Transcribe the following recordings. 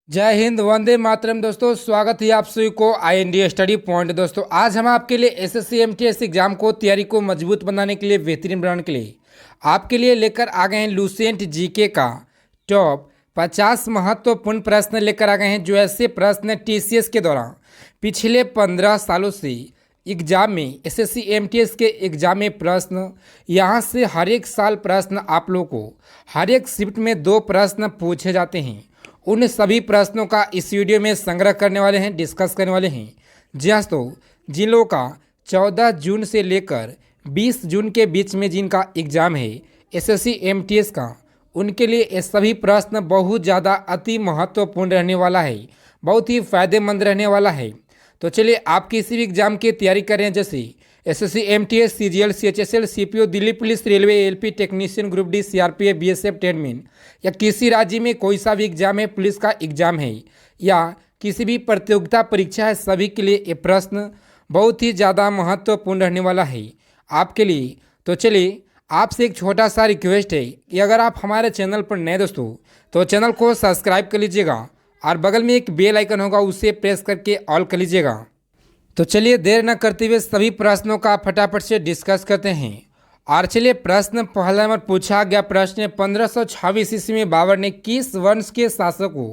जय हिंद, वंदे मातरम। दोस्तों, स्वागत है आप सभी को IND स्टडी पॉइंट। दोस्तों, आज हम आपके लिए SSC MTS एग्जाम को तैयारी को मजबूत बनाने के लिए, बेहतरीन बनाने के लिए आपके लिए लेकर आ गए हैं लुसेंट जीके का टॉप 50 महत्वपूर्ण प्रश्न लेकर आ गए हैं। जो ऐसे प्रश्न TCS के दौरान पिछले 15 सालों से एग्जाम में, SSC MTS के एग्जाम में प्रश्न, यहाँ से हर एक साल प्रश्न आप लोगों को हर एक शिफ्ट में 2 प्रश्न पूछे जाते हैं। उन सभी प्रश्नों का इस वीडियो में संग्रह करने वाले हैं, डिस्कस करने वाले हैं। जी हाँ दोस्तों, जिन लोगों का 14 जून से लेकर 20 जून के बीच में जिनका एग्ज़ाम है SSC MTS का, उनके लिए ये सभी प्रश्न बहुत ज़्यादा अति महत्वपूर्ण रहने वाला है, बहुत ही फ़ायदेमंद रहने वाला है। तो चलिए, आप किसी भी एग्ज़ाम की तैयारी कर रहे हैं, जैसे SSC MTS, CGL, CHSL, CPO, Delhi police, railway, LP technician, group D, CRPF, BSF, टेडमिन, या किसी राज्य में कोई सा भी एग्जाम है, पुलिस का एग्जाम है, या किसी भी प्रतियोगिता परीक्षा है, सभी के लिए ये प्रश्न बहुत ही ज़्यादा महत्वपूर्ण रहने वाला है आपके लिए। तो चलिए, आपसे एक छोटा सा रिक्वेस्ट है कि अगर आप हमारे चैनल पर नए दोस्तों, तो चैनल को सब्सक्राइब कर लीजिएगा और बगल में एक बेल आइकन होगा, उसे प्रेस करके ऑल कर लीजिएगा। तो चलिए, देर न करते हुए सभी प्रश्नों का फटाफट से डिस्कस करते हैं। और चलिए, प्रश्न पहला नंबर पूछा गया प्रश्न, 1526 ईस्वी में बाबर ने किस वंश के शासक को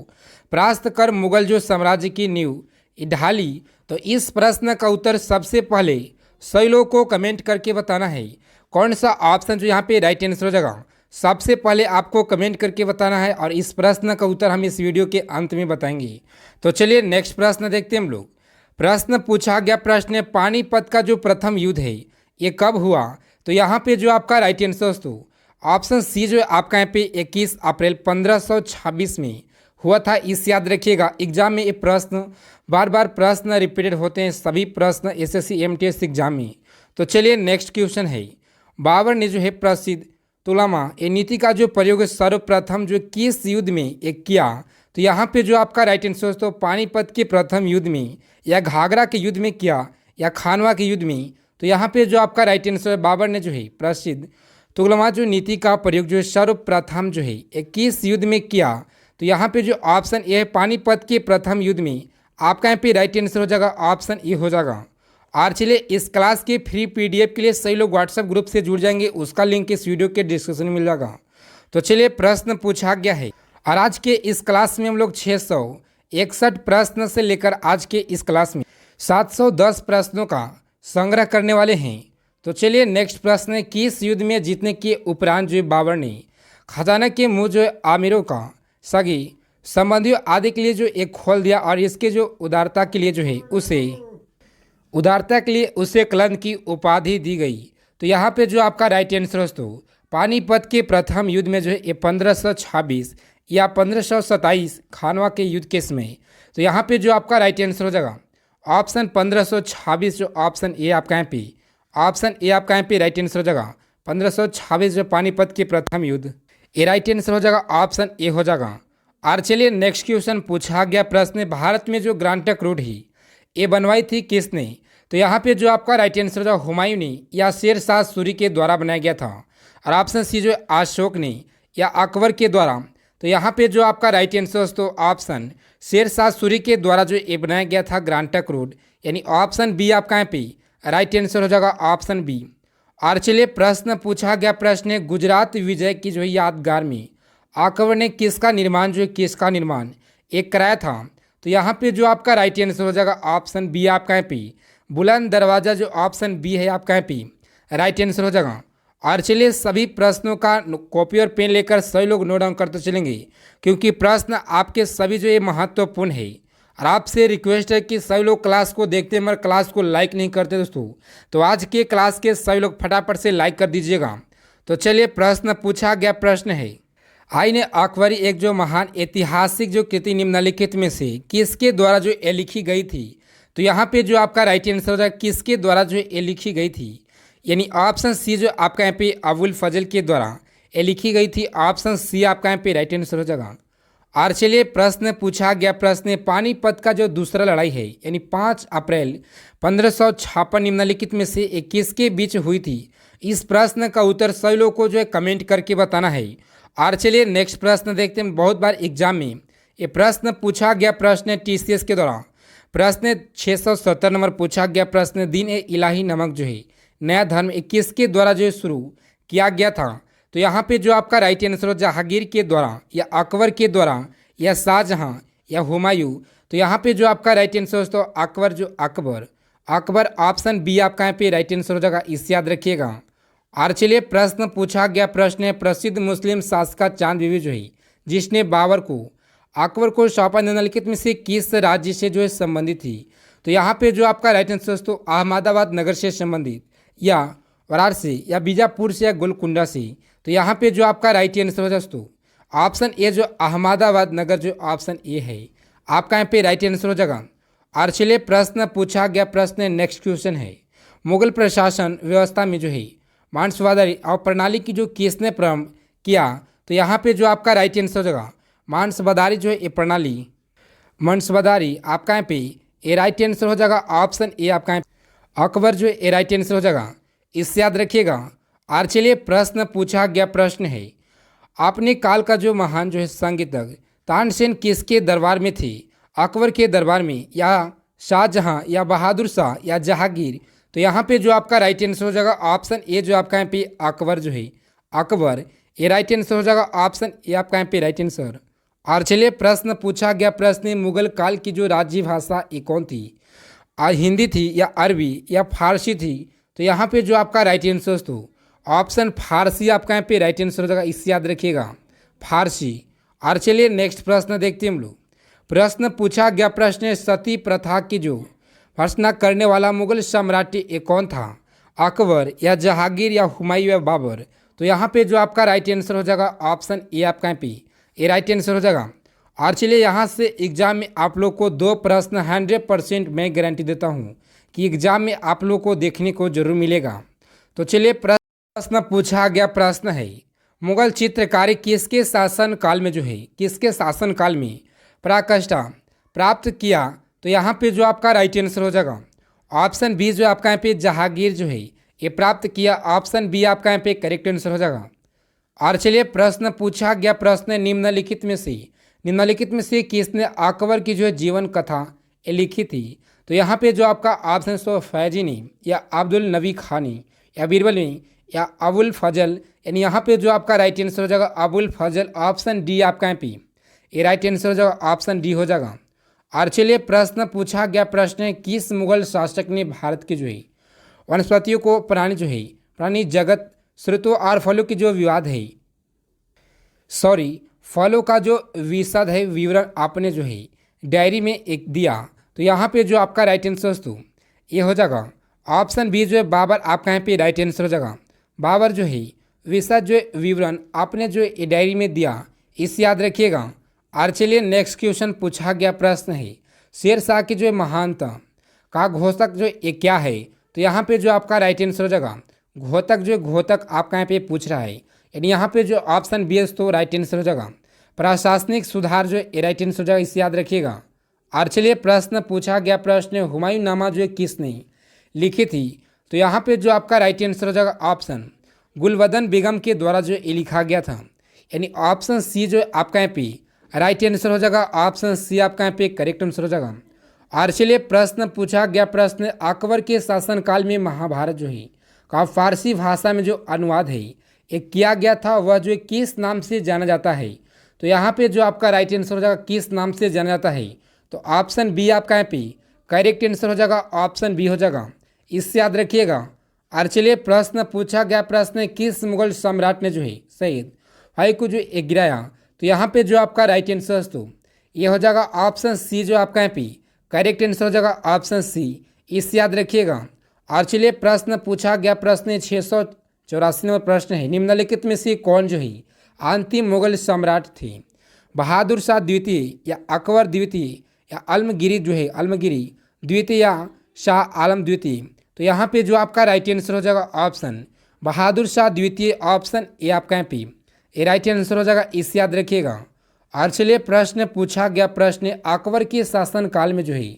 परास्त कर मुगल जो साम्राज्य की नींव ढाली? तो इस प्रश्न का उत्तर सबसे पहले सभी लोगों को कमेंट करके बताना है। कौन सा ऑप्शन जो यहाँ पे राइट आंसर हो जाएगा, सबसे पहले आपको कमेंट करके बताना है, और इस प्रश्न का उत्तर हम इस वीडियो के अंत में बताएंगे। तो चलिए, नेक्स्ट प्रश्न देखते हैं हम लोग। प्रश्न पूछा गया प्रश्न, पानीपत का जो प्रथम युद्ध है ये कब हुआ? तो यहाँ पे जो आपका राइट आंसर दोस्तों, ऑप्शन सी जो है आपका यहाँ पे 21 अप्रैल 1526 में हुआ था। इस याद रखिएगा, एग्जाम में ये प्रश्न बार बार प्रश्न रिपीटेड होते हैं, सभी प्रश्न SSC MTS एग्जाम में। तो चलिए, नेक्स्ट क्वेश्चन है, बाबर ने जो है प्रसिद्ध तुलमा ये नीति का जो प्रयोग सर्वप्रथम जो किस युद्ध में एक किया? तो यहाँ पे जो आपका राइट आंसर दोस्तों, पानीपत के प्रथम युद्ध में, या घाघरा के युद्ध में किया, या खानवा के युद्ध में? तो यहाँ पे जो आपका राइट आंसर है, बाबर ने जो है प्रसिद्ध तुगलमा जो नीति का प्रयोग जो है सर्वप्रथम जो है 21 युद्ध में किया। तो यहाँ पे जो ऑप्शन ए है, पानीपत के प्रथम युद्ध में, आपका यहाँ पे राइट आंसर हो जाएगा ऑप्शन ए हो जाएगा। और चलिए, इस क्लास के फ्री PDF के लिए सही लोग व्हाट्सएप ग्रुप से जुड़ जाएंगे, उसका लिंक इस वीडियो के डिस्क्रिप्शन में मिल जाएगा। तो चलिए, प्रश्न पूछा गया है, और आज के इस क्लास में हम लोग 661 प्रश्न से लेकर आज के इस क्लास में 710 प्रश्नों का संग्रह करने वाले हैं। तो चलिए, नेक्स्ट प्रश्न है, किस युद्ध में जीतने के उपरांत जो बाबर ने खजाना के मुंह जो आमिरों का सगी संबंधियों आदि के लिए जो एक खोल दिया, और इसके जो उदारता के लिए जो है उसे कलंक की उपाधि दी गई? तो यहाँ पे जो आपका राइट आंसर दोस्तों, पानीपत के प्रथम युद्ध में जो है ये 1526 या 1527 खानवा के युद्ध के समय। तो यहाँ पे जो आपका राइट आंसर हो जाएगा ऑप्शन 1526, जो ऑप्शन ए आपका यहाँ पे, ऑप्शन ए आपका यहाँ पे राइट आंसर हो जाएगा 1526 जो पानीपत के प्रथम युद्ध, ये राइट आंसर हो जाएगा ऑप्शन ए हो जाएगा। और चलिए, नेक्स्ट क्वेश्चन पूछा गया प्रश्न, भारत में जो ग्रांड ट्रंक रोड है ये बनवाई थी किसने? तो यहाँ पे जो आपका राइट आंसर हो जाएगा हुमायूं ने, या शेर शाह सूरी के द्वारा बनाया गया था। और ऑप्शन सी जो अशोक ने, या अकबर के द्वारा? तो यहाँ पे जो आपका राइट आंसर दोस्तों, ऑप्शन शेर शाह सूरी के द्वारा जो ये बनाया गया था ग्रांड ट्रंक रोड, यानी ऑप्शन बी आपका यहाँ पे राइट आंसर हो जाएगा ऑप्शन बी। और चलिए, प्रश्न पूछा गया प्रश्न है, गुजरात विजय की जो है यादगार में अकबर ने किसका निर्माण एक कराया था? तो यहाँ पे जो आपका राइट आंसर हो जाएगा ऑप्शन बी आपका यहाँ पे बुलंद दरवाज़ा, जो ऑप्शन बी है आपका यहाँ पे राइट आंसर हो जाएगा। और चलिए, सभी प्रश्नों का कॉपी और पेन लेकर सभी लोग नोट डाउन करते चलेंगे, क्योंकि प्रश्न आपके सभी जो ये महत्वपूर्ण है। और आपसे रिक्वेस्ट है कि सभी लोग क्लास को देखते हैं मगर क्लास को लाइक नहीं करते दोस्तों, तो आज के क्लास के सभी लोग फटाफट से लाइक कर दीजिएगा। तो चलिए, प्रश्न पूछा गया प्रश्न है, आईन अकबरी एक जो महान ऐतिहासिक जो कृति निम्नलिखित में से किसके द्वारा जो ये लिखी गई थी? तो यहाँ पे जो आपका राइट आंसर हो जाएगा, किसके द्वारा जो ये लिखी गई थी, यानी ऑप्शन सी जो आपका यहाँ पे अबुल फजल के द्वारा ये लिखी गई थी, ऑप्शन सी आपका यहाँ पे राइट आंसर हो जाएगा। और चलिए, प्रश्न पूछा गया प्रश्न, पानीपत का जो दूसरा लड़ाई है, यानी 5 अप्रैल 1556 निम्नलिखित में से किसके बीच हुई थी? इस प्रश्न का उत्तर सभी लोगों को जो है कमेंट करके बताना है। और चलिए, नेक्स्ट प्रश्न देखते हैं। बहुत बार एग्जाम में ये प्रश्न पूछा गया प्रश्न है टीसीएस के द्वारा। प्रश्न 670 नंबर पूछा गया प्रश्न, दीन ए इलाही नामक जो है नया धर्म किसके द्वारा जो है शुरू किया गया था? तो यहाँ पे जो आपका राइट आंसर हो जहांगीर के द्वारा या अकबर के द्वारा या शाहजहां या हुमायूं। तो यहाँ पे जो आपका राइट आंसर हो तो अकबर, जो अकबर ऑप्शन बी आपका यहाँ पे राइट आंसर हो जाएगा, इसे याद रखिएगा। और चलिए प्रश्न पूछा गया प्रश्न है, प्रसिद्ध मुस्लिम शासक चांद बीबी जो है जिसने अकबर को सौंपा निम्नलिखित में से किस राज्य से जो है संबंधित थी? तो यहाँ पे जो आपका राइट आंसर दोस्तों अहमदाबाद नगर से संबंधित, या वाराणसी, या बीजापुर से, या गोलकुंडा से। तो यहाँ पे जो आपका राइट आंसर हो दोस्तों ऑप्शन ए जो अहमदाबाद नगर, जो ऑप्शन ए है आपका यहाँ पे राइट आंसर हो जाएगा। और चलिए प्रश्न पूछा गया प्रश्न नेक्स्ट क्वेश्चन है, मुगल प्रशासन व्यवस्था में जो है मानसवादारी और प्रणाली की जो किसने प्रारंभ किया? तो यहाँ पे जो आपका राइट आंसर हो जाएगा मानसवादारी जो है ये प्रणाली, मानसवादारी आपका यहाँ पे ए राइट आंसर हो जाएगा। ऑप्शन ए आपका यहाँ अकबर जो है ए राइट आंसर हो जाएगा, इससे याद रखिएगा। और चलिए प्रश्न पूछा गया प्रश्न है, अपने काल का जो महान जो है संगीतज्ञ तानसेन किसके दरबार में थे? अकबर के दरबार में, या शाहजहां, या बहादुर शाह, या जहांगीर? तो यहाँ पे जो आपका राइट आंसर हो जाएगा ऑप्शन ए जो आपका यहाँ पे अकबर जो है अकबर, ये राइट आंसर हो जाएगा। ऑप्शन ए आपका यहाँ पे राइट आंसर। और चलिए प्रश्न पूछा गया प्रश्न, मुगल काल की जो राज्य भाषा ये कौन थी? हिंदी थी, या अरबी, या फारसी थी? तो यहाँ पे जो आपका राइट आंसर तो ऑप्शन फारसी आपका यहाँ पे राइट आंसर हो जाएगा, इससे याद रखिएगा फारसी। और चलिए नेक्स्ट प्रश्न देखते हैं हम लोग। प्रश्न पूछा गया प्रश्न, सती प्रथा की जो भर्त्सना करने वाला मुगल सम्राट ये कौन था? अकबर, या जहांगीर, या हुमायूं, या बाबर? तो यहाँ पे जो आपका राइट आंसर हो जाएगा ऑप्शन ए आपका यहाँ पे ये राइट आंसर हो जाएगा। और चलिए यहाँ से एग्जाम में आप लोग को 2 प्रश्न 100% मैं गारंटी देता हूँ कि एग्जाम में आप लोग को देखने को जरूर मिलेगा। तो चलिए प्रश्न पूछा गया प्रश्न है, मुगल चित्रकारी किसके शासन काल में जो है किसके शासन काल में पराकाष्ठा प्राप्त किया? तो यहाँ पे जो आपका राइट आंसर हो जाएगा ऑप्शन बी जो आपका यहाँ पे जहांगीर जो है ये प्राप्त किया। ऑप्शन बी आपका यहाँ पे करेक्ट आंसर हो जाएगा। और चलिए प्रश्न पूछा गया प्रश्न, निम्नलिखित में से किसने अकबर की जो है जीवन कथा ये लिखी थी? तो यहाँ पे जो आपका ऑप्शन सो फैजी ने, या अब्दुल नबी खानी, या बीरबल ने, या अबुल फजल, यानी यहाँ पे जो आपका राइट आंसर हो जाएगा अबुल फजल। ऑप्शन डी आपका यहाँ पे ये राइट आंसर हो जाएगा, ऑप्शन डी हो जाएगा। और चलिए प्रश्न पूछा गया प्रश्न, किस मुगल शासक ने भारत के जो है वनस्पतियों को प्राणी जगत श्रुतों और फलों की जो विवाद है फलों का जो विशद है विवरण आपने जो है डायरी में एक दिया? तो यहाँ पे जो आपका राइट आंसर तो ये हो जाएगा ऑप्शन बी जो है बाबर, आपका यहाँ पे राइट आंसर हो जाएगा। बाबर जो है विशद जो विवरण आपने जो ये डायरी में दिया, इसे याद रखिएगा। और चलिए नेक्स्ट क्वेश्चन पूछा गया प्रश्न है, शेर शाह की जो महानता का घोषक जो ये क्या है? तो यहाँ पे जो आपका राइट आंसर हो जाएगा घोतक आपका यहाँ पे पूछ रहा है, यानी यहाँ पे जो ऑप्शन बी है तो राइट आंसर हो जाएगा। प्रशासनिक सुधार जो ये राइट आंसर हो जाएगा, इसे याद रखिएगा। और चलिए प्रश्न पूछा गया प्रश्न, हुमायूं नामा जो है किसने लिखी थी? तो यहाँ पे जो आपका राइट आंसर हो जाएगा ऑप्शन गुलबदन बेगम के द्वारा जो ये लिखा गया था, यानी ऑप्शन सी जो आपका यहाँ पे राइट आंसर हो जाएगा। ऑप्शन सी आपका यहाँ पे करेक्ट आंसर हो जाएगा। और चलिए प्रश्न पूछा गया प्रश्न, अकबर के शासनकाल में महाभारत जो है का फारसी भाषा में जो अनुवाद है ये किया गया था, वह जो किस नाम से जाना जाता है? तो यहाँ पे जो आपका राइट आंसर हो जाएगा किस नाम से जाना जाता है? तो ऑप्शन बी आपका यहाँ पे करेक्ट आंसर हो जाएगा, ऑप्शन बी हो जाएगा, इससे याद रखिएगा। और चलिए प्रश्न पूछा गया प्रश्न, किस मुगल सम्राट ने जो है सैयद भाई को जो गिराया? तो यहाँ पे जो आपका राइट आंसर तो ये हो जाएगा ऑप्शन सी जो आपका यहाँ पे करेक्ट आंसर हो जाएगा, ऑप्शन सी, इससे याद रखिएगा। और चलिए प्रश्न पूछा गया प्रश्न 684 नंबर प्रश्न है, निम्नलिखित में से कौन जो है अंतिम मुगल सम्राट थे? बहादुर शाह द्वितीय, या अकबर द्वितीय, या आलमगिरी द्वितीय, या शाह आलम द्वितीय? तो यहाँ पे जो आपका राइट आंसर हो जाएगा ऑप्शन बहादुर शाह द्वितीय, ऑप्शन ए आपका यहाँ पे ये राइट आंसर हो जाएगा, इसे याद रखिएगा। और चलिए प्रश्न पूछा गया प्रश्न, अकबर के शासनकाल में जो है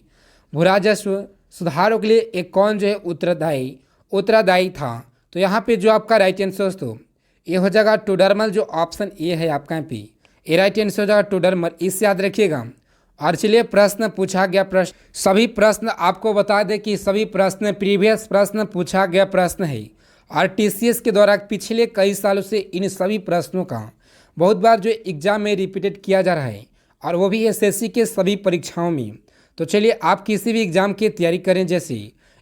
भू राजस्व सुधारों के लिए एक कौन जो है उत्तरदायी था? तो यहाँ पे जो आपका राइट आंसर तो ये हो जाएगा टोडरमल, जो ऑप्शन ए है आपका यहाँ पे ये राइट आंसर हो जाएगा टोडरमल, इसे याद रखिएगा। और चलिए प्रश्न पूछा गया प्रश्न, सभी प्रश्न आपको बता दें कि सभी प्रश्न प्रीवियस प्रश्न पूछा गया प्रश्न है और टीसीएस के द्वारा पिछले कई सालों से इन सभी प्रश्नों का बहुत बार जो एग्जाम में रिपीटेड किया जा रहा है और वो भी एसएससी के सभी परीक्षाओं में। तो चलिए आप किसी भी एग्जाम की तैयारी करें, जैसे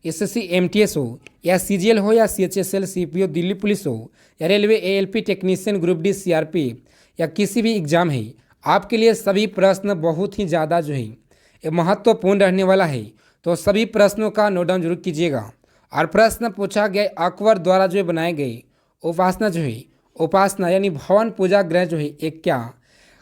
एसएससी एमटीएस हो या सीजीएल हो या सीएचएसएल सीपीओ दिल्ली पुलिस हो या railway ALP technician group D CRP या किसी भी एग्जाम है, आपके लिए सभी प्रश्न बहुत ही ज़्यादा जो है ये महत्वपूर्ण रहने वाला है। तो सभी प्रश्नों का नोट डाउन जरूर कीजिएगा। और प्रश्न पूछा गया अकबर द्वारा जो बनाए गए उपासना जो है, उपासना यानी भवन पूजा ग्रह जो है एक क्या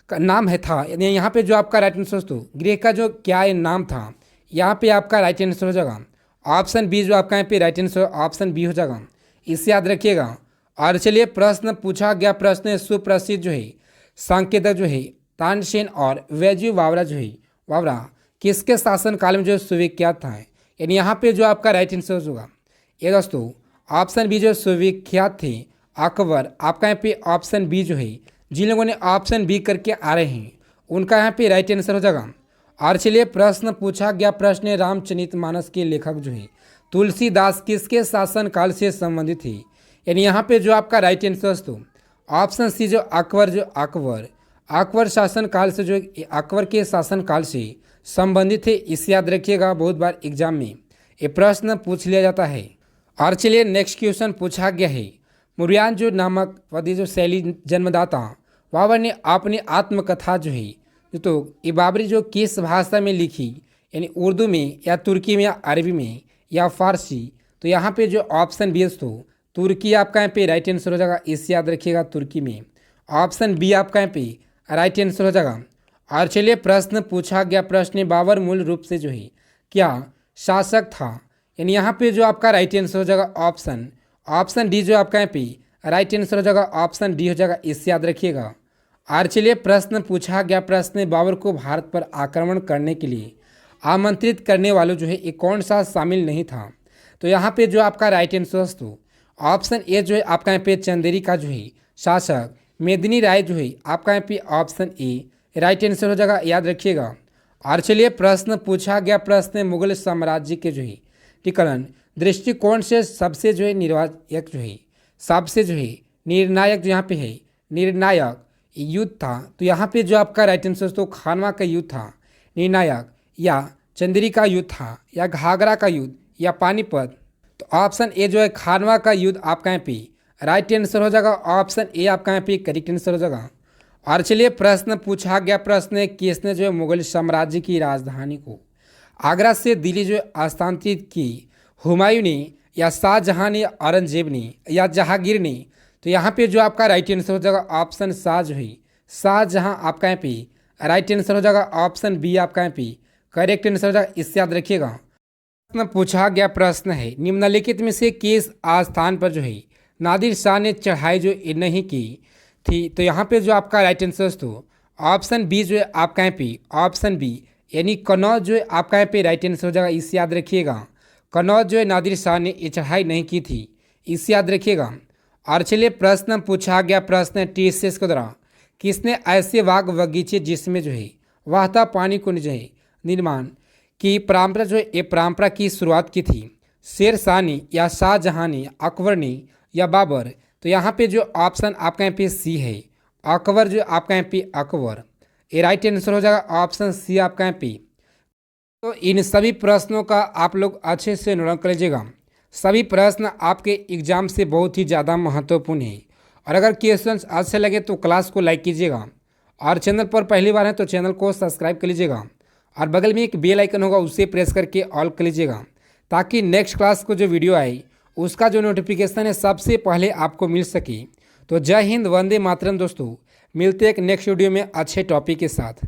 का नाम है था, यानी यहाँ पे जो आपका राइट आंसर दोस्तों गृह का जो क्या नाम था, यहाँ पे आपका राइट आंसर हो जाएगा ऑप्शन बी, जो आपका यहाँ पे राइट आंसर ऑप्शन बी हो जाएगा, इसे याद रखिएगा। और चलिए प्रश्न पूछा गया प्रश्न सुप्रसिद्ध जो है सांकेतिक जो है तानसेन और वैजू वावरा जो है वावरा किसके शासनकाल में जो सुविख्यात था, यानी यहाँ पे जो आपका राइट आंसर होगा ये दोस्तों ऑप्शन बी जो सुविख्यात थे अकबर। आपका यहाँ पे ऑप्शन बी जो है जिन लोगों ने ऑप्शन बी करके आ रहे हैं उनका यहाँ पे राइट आंसर हो जाएगा। और चलिए प्रश्न पूछा गया प्रश्न रामचरितमानस के लेखक जो है तुलसीदास किसके शासनकाल से संबंधित थे, यानी यहाँ पे जो आपका राइट आंसर दोस्तों ऑप्शन सी जो अकबर शासनकाल से जो अकबर के शासनकाल से संबंधित है, इसे याद रखिएगा। बहुत बार एग्जाम में ये प्रश्न पूछ लिया जाता है। और चलिए नेक्स्ट क्वेश्चन पूछा गया है मुरियान जो नामक पदी जो शैली जन्मदाता बाबर ने अपनी आत्मकथा जो है तो ये बाबरी जो किस भाषा में लिखी, यानी उर्दू में या तुर्की में या अरबी में या फारसी, तो यहाँ पे जो ऑप्शन बी है तो तुर्की आपका यहाँ पे राइट आंसर हो जाएगा, इसे याद रखिएगा तुर्की में ऑप्शन बी आपका यहाँ पे राइट आंसर हो जाएगा। और चलिए प्रश्न पूछा गया प्रश्न बाबर मूल रूप से जो है क्या शासक था, यानी यहाँ पे जो आपका राइट आंसर हो जाएगा ऑप्शन डी, जो आपका यहाँ पे राइट आंसर हो जाएगा ऑप्शन डी हो जाएगा, इसे याद रखिएगा। और चलिए प्रश्न पूछा गया प्रश्न बाबर को भारत पर आक्रमण करने के लिए आमंत्रित करने वालों जो है ये कौन सा शामिल नहीं था, तो यहाँ पे जो आपका राइट आंसर दोस्तों ऑप्शन ए जो है आपका यहाँ पे चंदेरी का जो है शासक मेदिनी राय जो है आपका यहाँ पे ऑप्शन ए राइट आंसर हो जाएगा, याद रखिएगा। और चलिए प्रश्न पूछा गया प्रश्न मुगल साम्राज्य के जो है टिकलन दृष्टिकोण से सबसे जो है निर्णायक जो है सबसे जो है निर्णायक जो यहाँ पे है निर्णायक युद्ध था, तो यहाँ पे जो आपका राइट आंसर तो खानवा का युद्ध था निर्णायक, या चंदेरी का युद्ध था, या घाघरा का युद्ध, या पानीपत, तो ऑप्शन ए जो है खानवा का युद्ध आपका यहाँ पे राइट आंसर हो जाएगा, ऑप्शन ए आपका यहाँ पे करेक्ट आंसर हो जाएगा। और चलिए प्रश्न पूछा गया प्रश्न किसने जो है मुगल साम्राज्य की राजधानी को आगरा से दिल्ली जो है स्थानांतरित की, हुमायूं ने या शाहजहां ने औरंगजेब ने या जहांगीर ने, तो यहाँ पे जो आपका राइट आंसर हो जाएगा ऑप्शन शाह जो है शाहजहां आपका यहाँ पे राइट आंसर हो जाएगा, ऑप्शन बी आपका यहाँ पे करेक्ट आंसर हो जाएगा, इससे याद रखिएगा। प्रश्न पूछा गया प्रश्न है निम्नलिखित में से किस स्थान पर जो है नादिर शाह ने चढ़ाई जो नहीं की थी, तो यहाँ पे जो आपका राइट आंसर तो ऑप्शन बी जो है आपका यहाँ पे ऑप्शन बी यानी कन्नौज जो है आपका यहाँ पे राइट आंसर हो जाएगा, इसे याद रखिएगा। कन्नौज जो है नादिर शाह ने ये चढ़ाई नहीं की थी, इसे याद रखिएगा। और चलिए प्रश्न पूछा गया प्रश्न टीसीएस के द्वारा किसने ऐसे बाग बगीचे जिसमें जो है वाहता पानी को जो है निर्माण की परंपरा जो है ये परंपरा की शुरुआत की थी, शेर शाह ने या शाहजहां ने, अकबर ने या बाबर, तो यहाँ पे जो ऑप्शन आपका यहाँ पे सी है अकबर, जो आपका यहाँ पे अकबर ये राइट आंसर हो जाएगा, ऑप्शन सी आपका यहाँ पे। तो इन सभी प्रश्नों का आप लोग अच्छे से नोट कर लीजिएगा। सभी प्रश्न आपके एग्जाम से बहुत ही ज़्यादा महत्वपूर्ण है और अगर क्वेश्चंस अच्छे लगे तो क्लास को लाइक कीजिएगा और चैनल पर पहली बार है तो चैनल को सब्सक्राइब कर लीजिएगा और बगल में एक बेल आइकन होगा उसे प्रेस करके ऑल कर लीजिएगा ताकि नेक्स्ट क्लास को जो वीडियो आए उसका जो नोटिफिकेशन है सबसे पहले आपको मिल सके। तो जय हिंद, वंदे मातरम दोस्तों, मिलते हैं एक नेक्स्ट वीडियो में अच्छे टॉपिक के साथ।